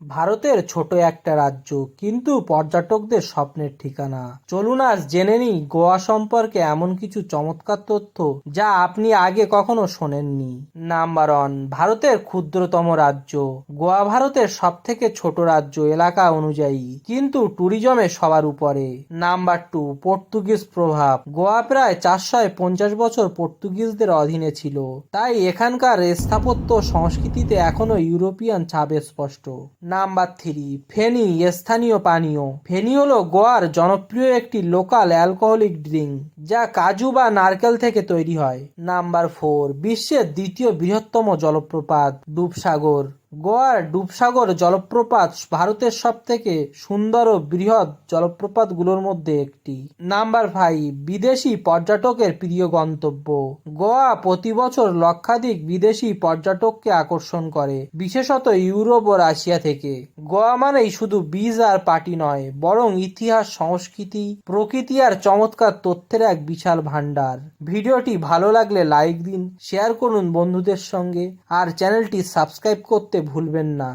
ভারতের ছোট একটা রাজ্য, কিন্তু পর্যটকদের স্বপ্নের ঠিকানা। চলুন আজ জেনে নিই গোয়া সম্পর্কে এমন কিছু চমৎকার তথ্য যা আপনি আগে কখনো শোনেননি। নাম্বার 1, ভারতের ক্ষুদ্রতম রাজ্য। গোয়া ভারতের সব থেকে ছোট রাজ্য এলাকা অনুযায়ী, কিন্তু ট্যুরিজমে সবার উপরে। নাম্বার 2, পর্তুগিজ প্রভাব। গোয়া প্রায় 450 বছর পর্তুগিজদের অধীনে ছিল, তাই এখানকার স্থাপত্য সংস্কৃতিতে এখনো ইউরোপিয়ান ছাপ স্পষ্ট। নাম্বার 3, ফেনি স্থানীয় পানীয়। ফেনি হলো গোয়ার জনপ্রিয় একটি লোকাল অ্যালকোহলিক ড্রিঙ্ক, যা কাজু বা নারকেল থেকে তৈরি হয়। নাম্বার 4, বিশ্বের দ্বিতীয় বৃহত্তম জলপ্রপাত ডুবসাগর। গোয়ার ডুবসাগর জলপ্রপাত ভারতের সব থেকে সুন্দর ও বৃহৎ জলপ্রপাতগুলোর মধ্যে একটি। নাম্বার 5, বিদেশি পর্যটকের প্রিয় গন্তব্য। গোয়া প্রতি বছর লক্ষাধিক বিদেশি পর্যটককে আকর্ষণ করে, বিশেষত ইউরোপ ও রাশিয়া থেকে। গোয়া মানেই শুধু বীজ আর পার্টি নয়, বরং ইতিহাস, সংস্কৃতি, প্রকৃতি আর চমৎকার তথ্যের এক বিশাল ভান্ডার। ভিডিওটি ভালো লাগলে লাইক দিন, শেয়ার করুন বন্ধুদের সঙ্গে, আর চ্যানেলটি সাবস্ক্রাইব করতে ভুলবেন না।